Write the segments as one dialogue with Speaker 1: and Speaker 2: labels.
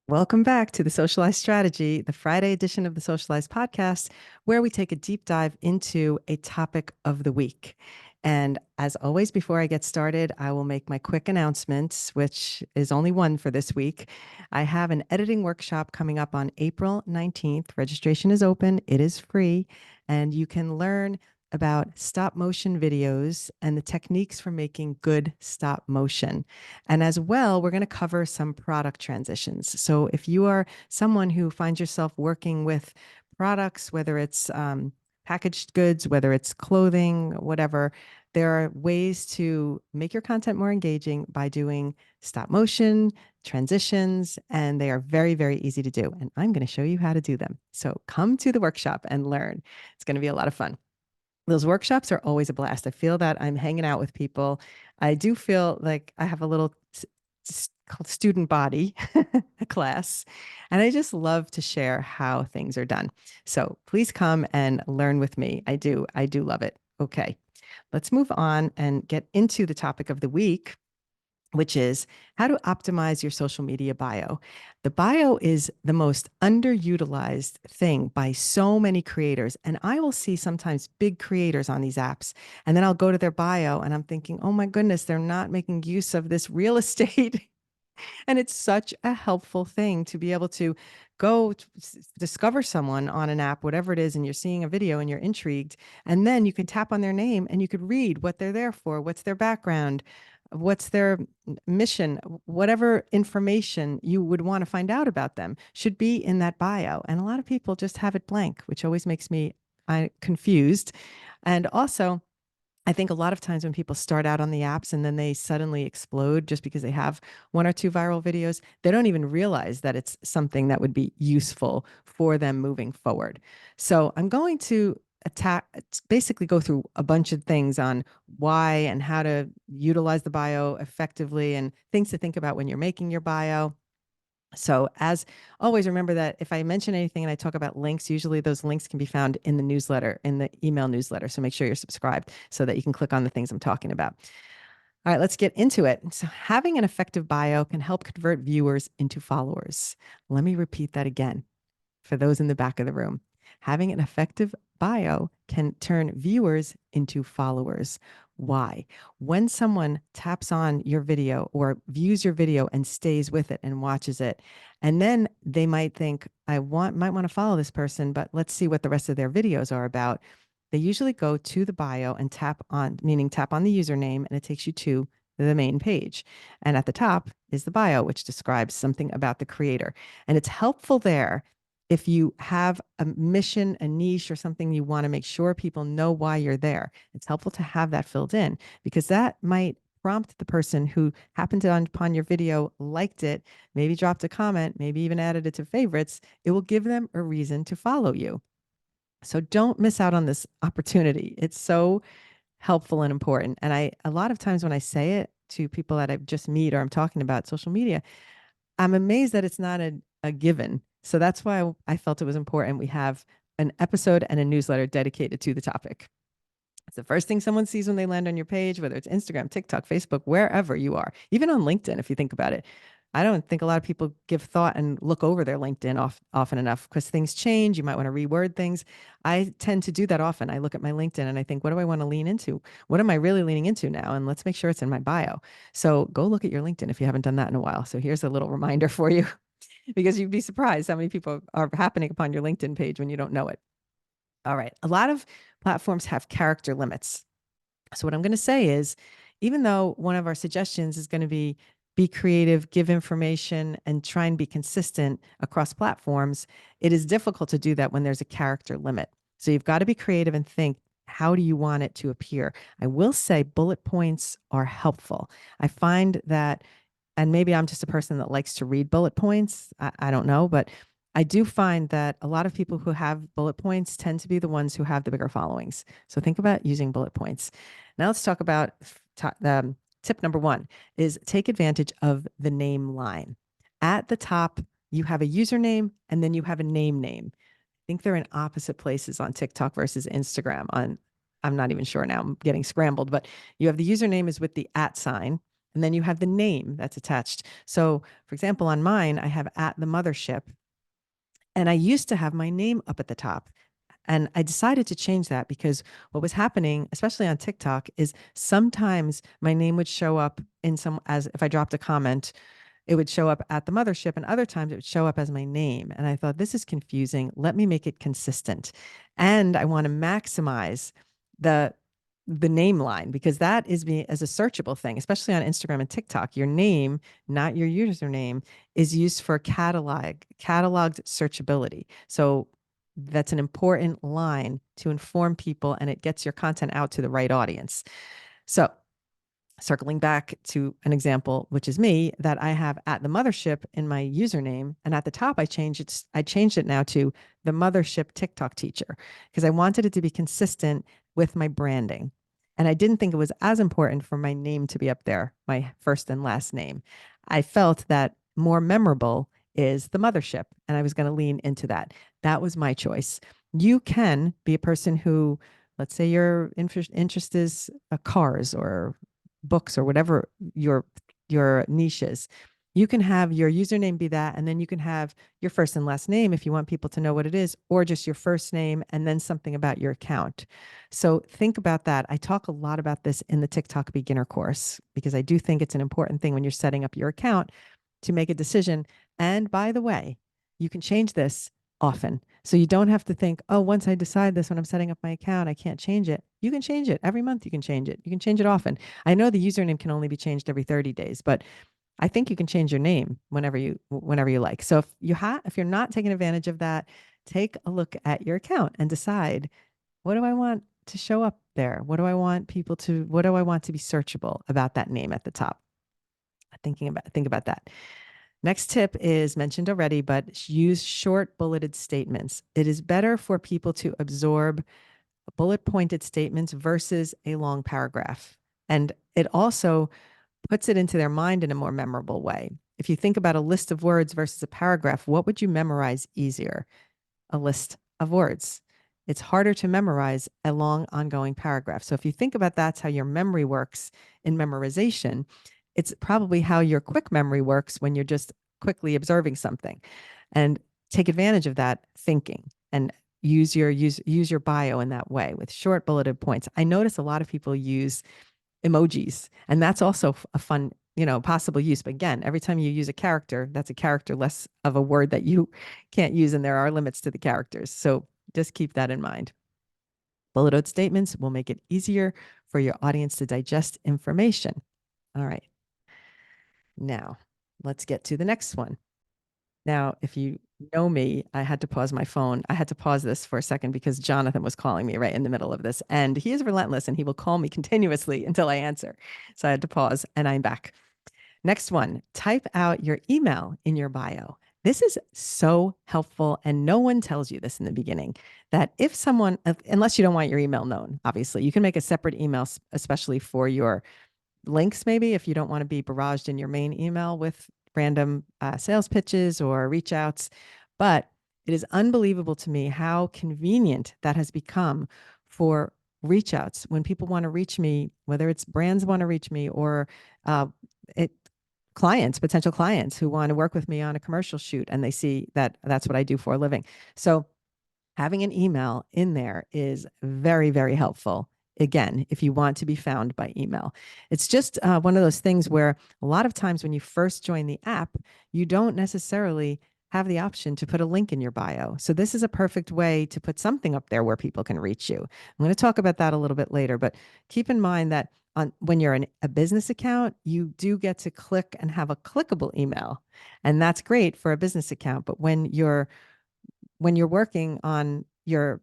Speaker 1: Welcome back to the Socialize Strategy, the Friday edition of the Socialize podcast, where we take a deep dive into a topic of the week. And as always, before I get started, I will make my quick announcements, which is only one for this week. I have an editing workshop coming up on April 19th. Registration is open, it is free, and you can learn about stop motion videos and the techniques for making good stop motion. And as well, we're going to cover some product transitions. So if you are someone who finds yourself working with products, whether it's packaged goods, whether it's clothing, whatever, there are ways to make your content more engaging by doing stop motion, transitions, and they are very, very easy to do. And I'm going to show you how to do them. So come to the workshop and learn. It's going to be a lot of fun. Those workshops are always a blast. I feel that I'm hanging out with people. I do feel like I have a little student body, a class, and I just love to share how things are done. So please come and learn with me. I do love it. Okay, let's move on and get into the topic of the week, which is how to optimize your social media bio. The bio is the most underutilized thing by so many creators. And I will see sometimes big creators on these apps, and then I'll go to their bio and I'm thinking, oh my goodness, they're not making use of this real estate. And it's such a helpful thing to be able to go discover someone on an app, whatever it is, and you're seeing a video and you're intrigued. And then you can tap on their name and you could read what they're there for, what's their background, what's their mission, whatever information you would want to find out about them should be in that bio. And a lot of people just have it blank, which always makes me confused. And also, I think a lot of times when people start out on the apps and then they suddenly explode just because they have one or two viral videos, they don't even realize that it's something that would be useful for them moving forward. So I'm going to basically go through a bunch of things on why and how to utilize the bio effectively and things to think about when you're making your bio. So, as always, remember that if I mention anything and I talk about links, usually those links can be found in the newsletter, in the email newsletter. So, make sure you're subscribed so that you can click on the things I'm talking about. All right, let's get into it. So, having an effective bio can help convert viewers into followers. Let me repeat that again for those in the back of the room. Having an effective bio can turn viewers into followers. Why? When someone taps on your video or views your video and stays with it and watches it, and then they might think, might want to follow this person, but let's see what the rest of their videos are about. They usually go to the bio and tap on, meaning tap on the username, and it takes you to the main page. And at the top is the bio, which describes something about the creator. And it's helpful there if you have a mission, a niche, or something you want to make sure people know why you're there. It's helpful to have that filled in because that might prompt the person who happened to upon your video, liked it, maybe dropped a comment, maybe even added it to favorites. It will give them a reason to follow you. So don't miss out on this opportunity. It's so helpful and important. And a lot of times when I say it to people that I just meet or I'm talking about social media, I'm amazed that it's not a given. So that's why I felt it was important. We have an episode and a newsletter dedicated to the topic. It's the first thing someone sees when they land on your page, whether it's Instagram, TikTok, Facebook, wherever you are, even on LinkedIn, if you think about it. I don't think a lot of people give thought and look over their LinkedIn often enough because things change. You might want to reword things. I tend to do that often. I look at my LinkedIn and I think, what do I want to lean into? What am I really leaning into now? And let's make sure it's in my bio. So go look at your LinkedIn if you haven't done that in a while. So here's a little reminder for you because you'd be surprised how many people are happening upon your LinkedIn page when you don't know it. All right. A lot of platforms have character limits. So what I'm going to say is, even though one of our suggestions is going to be creative, give information, and try and be consistent across platforms, it is difficult to do that when there's a character limit. So you've got to be creative and think, how do you want it to appear? I will say bullet points are helpful. I find that, and maybe I'm just a person that likes to read bullet points. I don't know, but I do find that a lot of people who have bullet points tend to be the ones who have the bigger followings. So think about using bullet points. Now let's talk about tip number one is take advantage of the name line. At the top, you have a username and then you have a name. I think they're in opposite places on TikTok versus Instagram. I'm not even sure now. I'm getting scrambled, but you have the username is with the @ sign. And then you have the name that's attached. So, for example, on mine, I have at the mothership, and I used to have my name up at the top. And I decided to change that because what was happening, especially on TikTok, is sometimes my name would show up in some, as if I dropped a comment, it would show up at the mothership, and other times it would show up as my name. And I thought, this is confusing. Let me make it consistent. And I want to maximize the the name line, because that is me as a searchable thing, especially on Instagram and TikTok. Your name, not your username, is used for cataloged searchability. So that's an important line to inform people, and it gets your content out to the right audience. So circling back to an example, which is me, that I have at the mothership in my username, and at the top I changed it now to the mothership TikTok teacher, because I wanted it to be consistent with my branding. And I didn't think it was as important for my name to be up there, my first and last name. I felt that more memorable is the mothership, and I was going to lean into that. That was my choice. You can be a person who, let's say your interest is cars or books or whatever your niche is. You can have your username be that, and then you can have your first and last name if you want people to know what it is, or just your first name and then something about your account. So think about that. I talk a lot about this in the TikTok beginner course, because I do think it's an important thing when you're setting up your account to make a decision. And by the way, you can change this often. So you don't have to think, oh, once I decide this when I'm setting up my account, I can't change it. You can change it every month. You can change it. You can change it often. I know the username can only be changed every 30 days, but I think you can change your name whenever you like. So if you're not taking advantage of that, take a look at your account and decide, what do I want to show up there? What do I want to be searchable about that name at the top? Think about that. Next tip is mentioned already, but use short bulleted statements. It is better for people to absorb bullet pointed statements versus a long paragraph. And it also puts it into their mind in a more memorable way. If you think about a list of words versus a paragraph, what would you memorize easier? A list of words. It's harder to memorize a long ongoing paragraph. So if you think about that's how your memory works in memorization, it's probably how your quick memory works when you're just quickly observing something. And take advantage of that thinking and use your bio in that way with short bulleted points. I notice a lot of people use emojis, and that's also a fun, possible use. But again, every time you use a character, that's a character less of a word that you can't use, and there are limits to the characters. So just keep that in mind. Bulleted statements will make it easier for your audience to digest information. All right. Now, let's get to the next one. Now, if you know me, I had to pause my phone. I had to pause this for a second because Jonathan was calling me right in the middle of this, and he is relentless and he will call me continuously until I answer. So I had to pause, and I'm back. Next one, type out your email in your bio. This is so helpful, and no one tells you this in the beginning, that if someone, unless you don't want your email known, obviously, you can make a separate email, especially for your links, maybe if you don't want to be barraged in your main email with random sales pitches or reach outs. But it is unbelievable to me how convenient that has become for reach outs. When people want to reach me, whether it's brands want to reach me or potential clients who want to work with me on a commercial shoot, and they see that that's what I do for a living. So having an email in there is very, very helpful. Again, if you want to be found by email, it's just one of those things where a lot of times when you first join the app, you don't necessarily have the option to put a link in your bio. So this is a perfect way to put something up there where people can reach you. I'm going to talk about that a little bit later, but keep in mind that when you're in a business account, you do get to click and have a clickable email. And that's great for a business account. But when you're working on your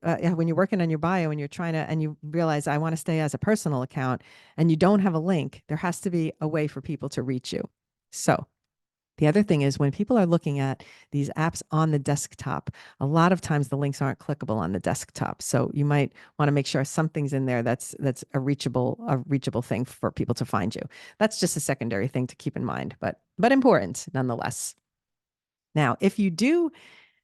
Speaker 1: bio and you're trying to, and you realize I want to stay as a personal account and you don't have a link, there has to be a way for people to reach you. So the other thing is when people are looking at these apps on the desktop, a lot of times the links aren't clickable on the desktop. So you might want to make sure something's in there that's a reachable thing for people to find you. That's just a secondary thing to keep in mind, but important nonetheless. Now, if you do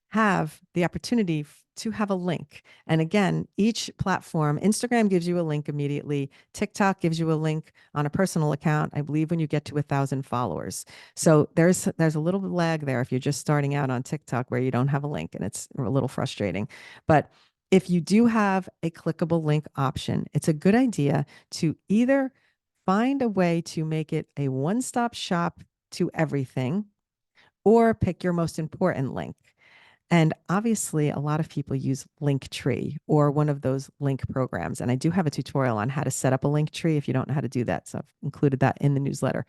Speaker 1: have the opportunity to have a link. And again, each platform, Instagram gives you a link immediately. TikTok gives you a link on a personal account, I believe, when you get to 1,000 followers. So there's a little lag there if you're just starting out on TikTok where you don't have a link, and it's a little frustrating. But if you do have a clickable link option, it's a good idea to either find a way to make it a one-stop shop to everything, or pick your most important link. And obviously, a lot of people use Linktree or one of those link programs. And I do have a tutorial on how to set up a Linktree if you don't know how to do that. So I've included that in the newsletter.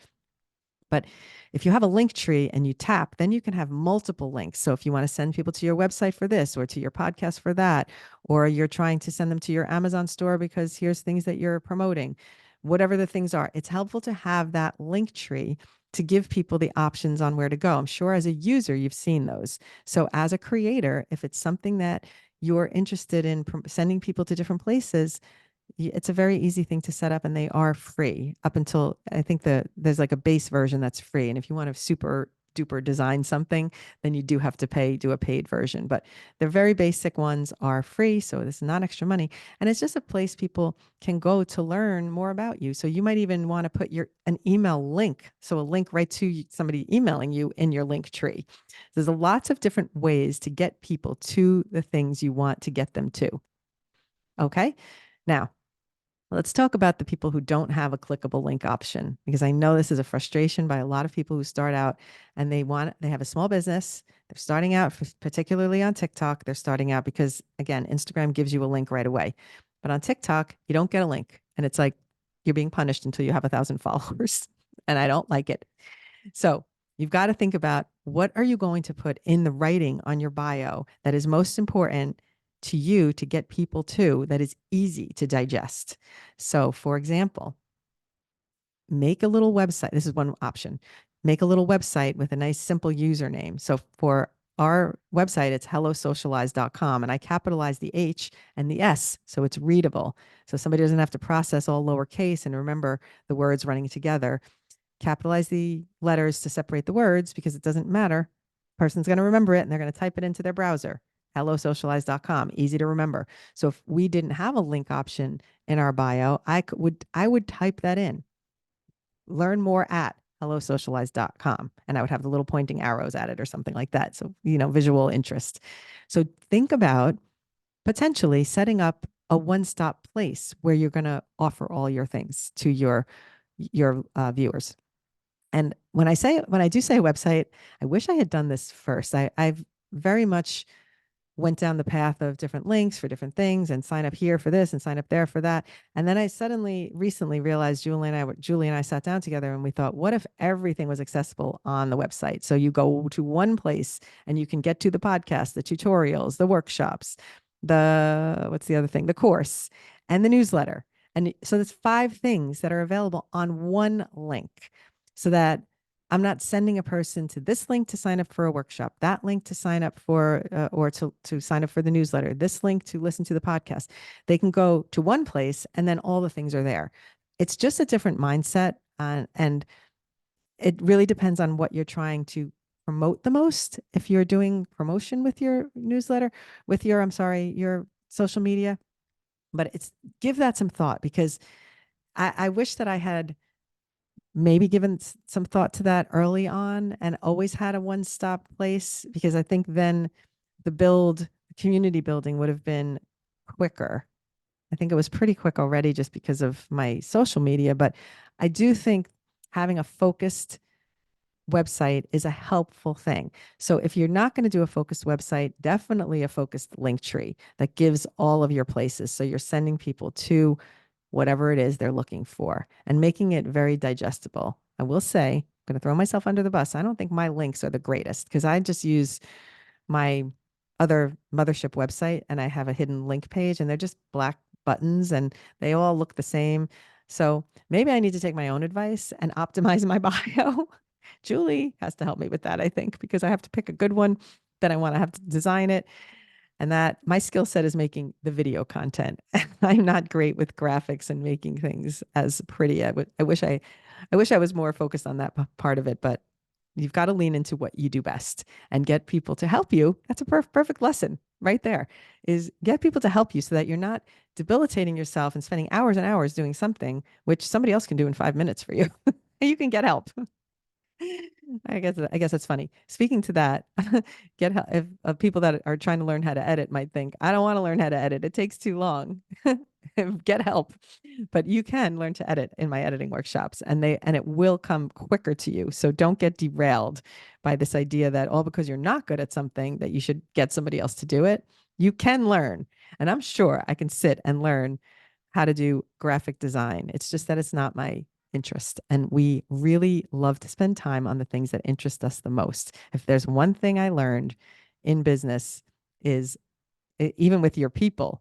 Speaker 1: But if you have a link tree and you tap, then you can have multiple links. So if you want to send people to your website for this, or to your podcast for that, or you're trying to send them to your Amazon store because here's things that you're promoting, whatever the things are, it's helpful to have that link tree to give people the options on where to go. I'm sure as a user, you've seen those. So as a creator, if it's something that you're interested in sending people to different places, it's a very easy thing to set up, and they are free up until I think there's like a base version that's free. And if you want to super duper design something, then you do have to do a paid version. But the very basic ones are free. So this is not extra money. And it's just a place people can go to learn more about you. So you might even want to put an email link. So a link right to somebody emailing you in your link tree. There's lots of different ways to get people to the things you want to get them to. Okay. Now, let's talk about the people who don't have a clickable link option, because I know this is a frustration by a lot of people who start out and they have a small business. They're starting out, particularly on TikTok. They're starting out because, again, Instagram gives you a link right away. But on TikTok, you don't get a link. And it's like you're being punished until you have 1,000 followers. And I don't like it. So you've got to think about, what are you going to put in the writing on your bio that is most important to you to get people to, that is easy to digest. So for example, make a little website. This is one option. Make a little website with a nice simple username. So for our website, it's hellosocialize.com, and I capitalize the H and the S so it's readable. So somebody doesn't have to process all lowercase and remember the words running together. Capitalize the letters to separate the words, because it doesn't matter. Person's going to remember it and they're going to type it into their browser. hellosocialize.com, easy to remember. So if we didn't have a link option in our bio, I would type that in. Learn more at hellosocialize.com. And I would have the little pointing arrows at it or something like that. So, visual interest. So think about potentially setting up a one-stop place where you're going to offer all your things to your viewers. And when I do say website, I wish I had done this first. I've very much went down the path of different links for different things, and sign up here for this and sign up there for that. And then I recently realized Julie and I sat down together and we thought, what if everything was accessible on the website? So you go to one place and you can get to the podcast, the tutorials, the workshops, what's the other thing? The course and the newsletter. And so there's 5 things that are available on one link, so that I'm not sending a person to this link to sign up for a workshop, that link to sign up for, or to sign up for the newsletter, this link to listen to the podcast. They can go to one place and then all the things are there. It's just a different mindset. And it really depends on what you're trying to promote the most. If you're doing promotion with your newsletter, your social media, but give that some thought, because I wish that I had maybe given some thought to that early on and always had a one-stop place, because I think then the community building would have been quicker. I think it was pretty quick already just because of my social media, but I do think having a focused website is a helpful thing. So if you're not going to do a focused website, definitely a focused link tree that gives all of your places. So you're sending people to whatever it is they're looking for, and making it very digestible. I will say, I'm going to throw myself under the bus. I don't think my links are the greatest, because I just use my other mothership website and I have a hidden link page, and they're just black buttons and they all look the same. So maybe I need to take my own advice and optimize my bio. Julie has to help me with that, I think, because I have to pick a good one. Then I want to have to design it. And that my skill set is making the video content. I'm not great with graphics and making things as pretty. I wish I was more focused on that part of it, but you've got to lean into what you do best and get people to help you. That's a perfect lesson. right there is get people to help you so that you're not debilitating yourself and spending hours and hours doing something which somebody else can do in 5 minutes for you. You can get help. I guess that's funny. Speaking to that, get help if people that are trying to learn how to edit might think, I don't want to learn how to edit. It takes too long. Get help. But you can learn to edit in my editing workshops and it will come quicker to you. So don't get derailed by this idea that all because you're not good at something that you should get somebody else to do it. You can learn. And I'm sure I can sit and learn how to do graphic design. It's just that it's not my interest. And we really love to spend time on the things that interest us the most. If there's one thing I learned in business is even with your people,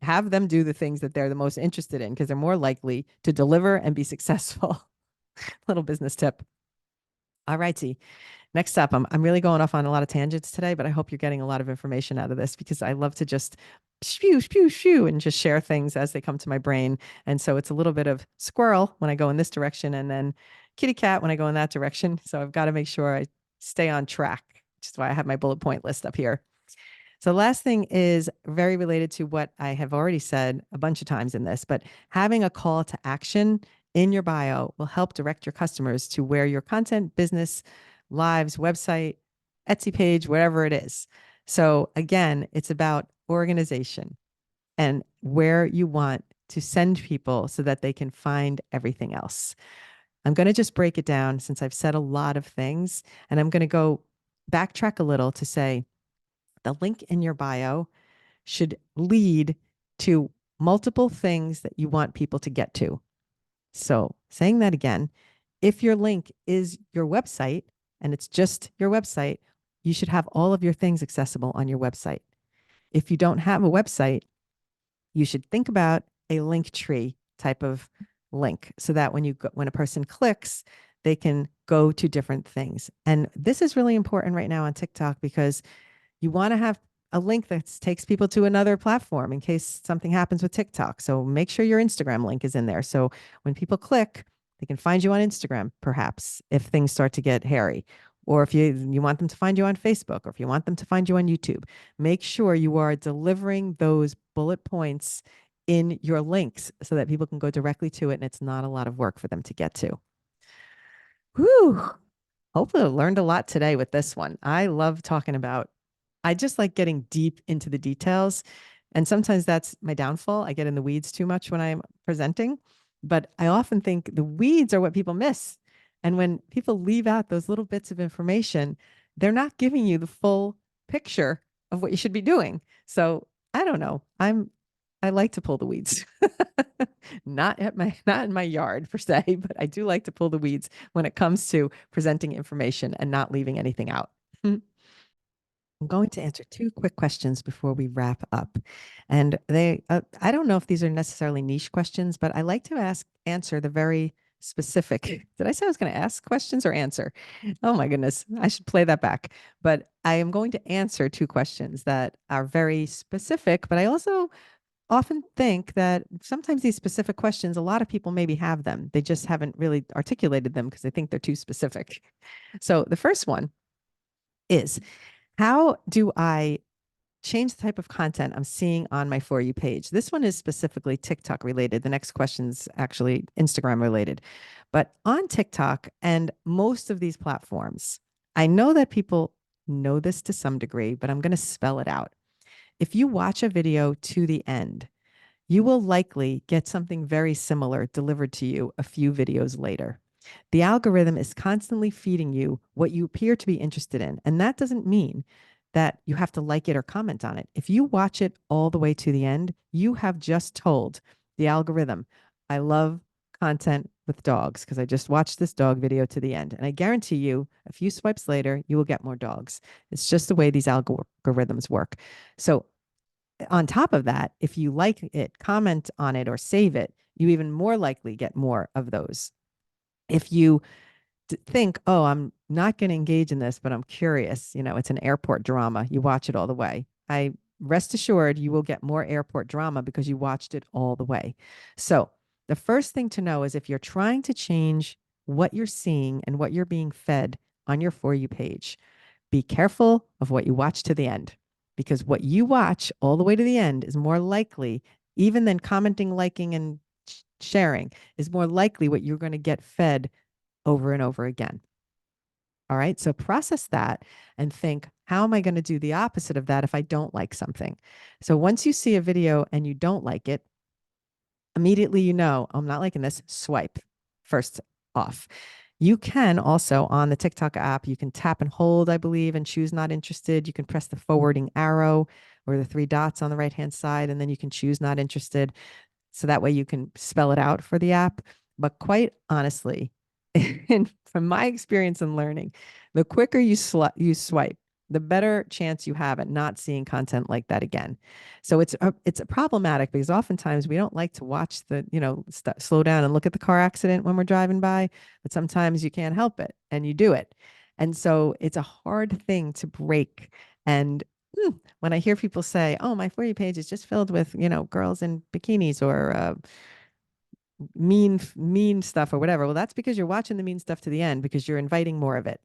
Speaker 1: have them do the things that they're the most interested in because they're more likely to deliver and be successful. Little business tip. All righty. Next up, I'm really going off on a lot of tangents today, but I hope you're getting a lot of information out of this because I love to just spew, spew, spew, and just share things as they come to my brain. And so it's a little bit of squirrel when I go in this direction and then kitty cat when I go in that direction. So I've got to make sure I stay on track, which is why I have my bullet point list up here. So the last thing is very related to what I have already said a bunch of times in this, but having a call to action in your bio will help direct your customers to where your content, business, lives, website, Etsy page, wherever it is. So again, it's about organization and where you want to send people so that they can find everything else. I'm going to just break it down since I've said a lot of things, and I'm going to go backtrack a little to say the link in your bio should lead to multiple things that you want people to get to. So, saying that again, if your link is your website and it's just your website, you should have all of your things accessible on your website. If you don't have a website, you should think about a link tree type of link so that when a person clicks, they can go to different things. And this is really important right now on TikTok because you want to have a link that takes people to another platform in case something happens with TikTok. So make sure your Instagram link is in there. So when people click, they can find you on Instagram, perhaps, if things start to get hairy. Or if you want them to find you on Facebook, or if you want them to find you on YouTube, make sure you are delivering those bullet points in your links so that people can go directly to it and it's not a lot of work for them to get to. Whew. Hopefully I learned a lot today with this one. I love talking about, I just like getting deep into the details. And sometimes that's my downfall. I get in the weeds too much when I'm presenting, but I often think the weeds are what people miss. And when people leave out those little bits of information, they're not giving you the full picture of what you should be doing. So I don't know. I like to pull the weeds. Not in my yard per se, but I do like to pull the weeds when it comes to presenting information and not leaving anything out. I'm going to answer two quick questions before we wrap up. And I don't know if these are necessarily niche questions, but I like to answer the very specific. Did I say I was going to ask questions or answer? Oh my goodness, I should play that back. But I am going to answer two questions that are very specific, but I also often think that sometimes these specific questions, a lot of people maybe have them. They just haven't really articulated them because they think they're too specific. So the first one is, how do I change the type of content I'm seeing on my For You page? This one is specifically TikTok related. The next question's actually Instagram related. But on TikTok and most of these platforms, I know that people know this to some degree, but I'm going to spell it out. If you watch a video to the end, you will likely get something very similar delivered to you a few videos later. The algorithm is constantly feeding you what you appear to be interested in. And that doesn't mean that you have to like it or comment on it. If you watch it all the way to the end, you have just told the algorithm, I love content with dogs because I just watched this dog video to the end. And I guarantee you, a few swipes later, you will get more dogs. It's just the way these algorithms work. So on top of that, if you like it, comment on it, or save it, you even more likely get more of those. If you think, oh, I'm not going to engage in this, but I'm curious, it's an airport drama, you watch it all the way. I rest assured you will get more airport drama because you watched it all the way. So the first thing to know is if you're trying to change what you're seeing and what you're being fed on your For You page, be careful of what you watch to the end. because what you watch all the way to the end is more likely, even than commenting, liking, and sharing, is more likely what you're going to get fed over and over again. All right. So process that and think, how am I going to do the opposite of that if I don't like something? So once you see a video and you don't like it, immediately you know, I'm not liking this, swipe first off. You can also on the TikTok app, you can tap and hold, I believe, and choose not interested. You can press the forwarding arrow or the three dots on the right hand side, and then you can choose not interested. So that way you can spell it out for the app. But quite honestly, and from my experience and learning, the quicker you swipe, the better chance you have at not seeing content like that again. So it's a problematic because oftentimes we don't like to watch the, slow down and look at the car accident when we're driving by, but sometimes you can't help it and you do it. And so it's a hard thing to break. And when I hear people say, "Oh, my For You page is just filled with, girls in bikinis or mean stuff or whatever," well, that's because you're watching the mean stuff to the end because you're inviting more of it.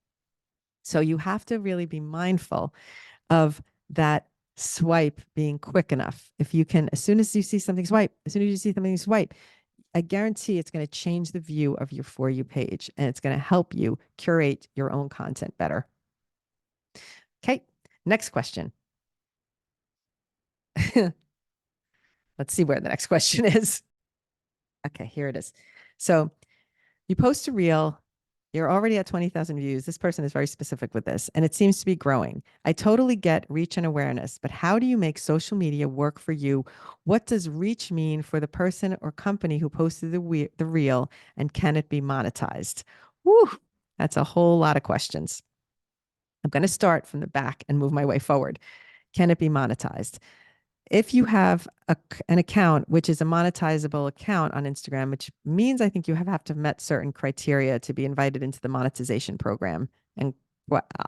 Speaker 1: So you have to really be mindful of that swipe being quick enough. If you can, as soon as you see something, swipe. As soon as you see something, swipe. I guarantee it's going to change the view of your For You page and it's going to help you curate your own content better. Okay, next question. Let's see where the next question is. Okay, here it is. So you post a reel, you're already at 20,000 views. This person is very specific with this, and it seems to be growing. I totally get reach and awareness, but how do you make social media work for you? What does reach mean for the person or company who posted the reel, and can it be monetized? Woo, that's a whole lot of questions. I'm going to start from the back and move my way forward. Can it be monetized? If you have an account, which is a monetizable account on Instagram, which means I think you have to have met certain criteria to be invited into the monetization program. And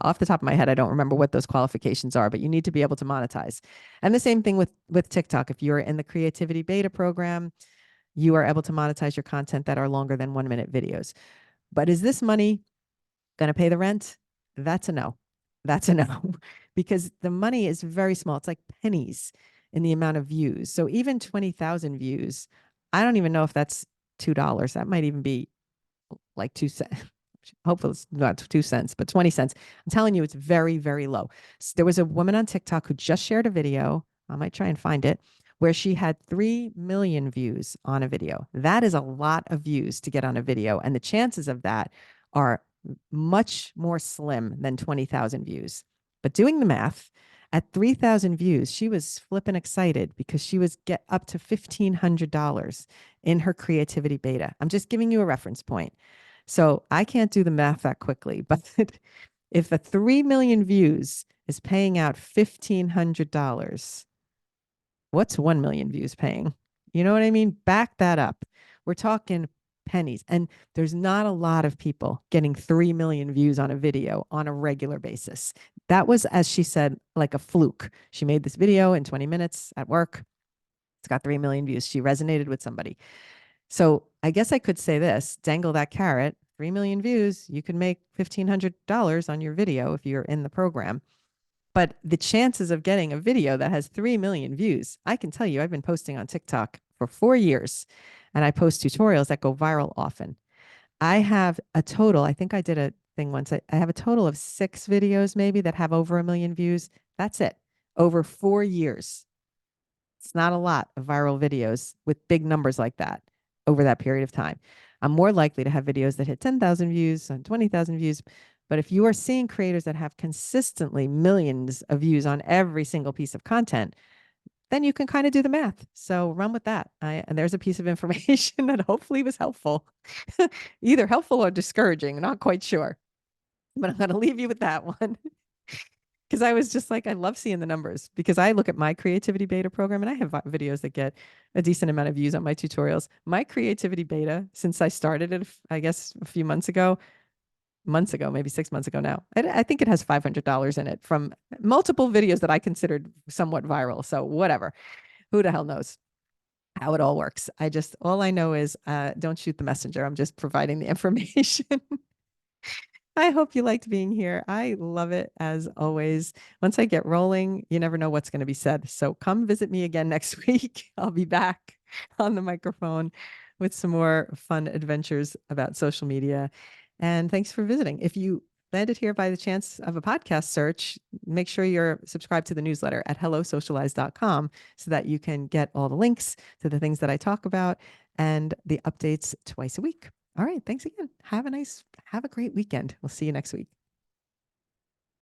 Speaker 1: off the top of my head, I don't remember what those qualifications are, but you need to be able to monetize. And the same thing with TikTok. If you're in the creativity beta program, you are able to monetize your content that are longer than 1 minute videos. But is this money going to pay the rent? That's a no. That's a no, because the money is very small. It's like pennies in the amount of views. So even 20,000 views, I don't even know if that's $2. That might even be like 2 cents. Hopefully it's not 2 cents, but 20 cents. I'm telling you, it's very, very low. So there was a woman on TikTok who just shared a video. I might try and find it, where she had 3 million views on a video. That is a lot of views to get on a video. And the chances of that are much more slim than 20,000 views. But doing the math, at 3,000 views, she was flipping excited because she was get up to $1,500 in her creativity beta. I'm just giving you a reference point. So I can't do the math that quickly, but if the 3 million views is paying out $1,500, what's 1 million views paying? You know what I mean? Back that up. We're talking pennies. And there's not a lot of people getting 3 million views on a video on a regular basis. That was, as she said, like a fluke. She made this video in 20 minutes at work. It's got 3 million views. She resonated with somebody. So I guess I could say this, dangle that carrot, 3 million views, you can make $1,500 on your video if you're in the program. But the chances of getting a video that has 3 million views, I can tell you, I've been posting on TikTok for 4 years and I post tutorials that go viral often. I have a total, I think I did a thing once. I have a total of 6 videos maybe that have over 1 million views. That's it. Over 4 years. It's not a lot of viral videos with big numbers like that over that period of time. I'm more likely to have videos that hit 10,000 views and 20,000 views. But if you are seeing creators that have consistently millions of views on every single piece of content, then you can kind of do the math. So run with that. And there's a piece of information that hopefully was helpful, either helpful or discouraging, not quite sure. But I'm going to leave you with that one. Because I was just like, I love seeing the numbers because I look at my creativity beta program and I have videos that get a decent amount of views on my tutorials. My creativity beta, since I started it, I guess a few months ago, maybe 6 months ago now, I think it has $500 in it from multiple videos that I considered somewhat viral. So whatever, who the hell knows how it all works. All I know is don't shoot the messenger. I'm just providing the information. I hope you liked being here. I love it as always. Once I get rolling, you never know what's going to be said. So come visit me again next week. I'll be back on the microphone with some more fun adventures about social media. And thanks for visiting. If you landed here by the chance of a podcast search, make sure you're subscribed to the newsletter at hellosocialize.com so that you can get all the links to the things that I talk about and the updates twice a week. All right. Thanks again. Have a great weekend. We'll see you next week.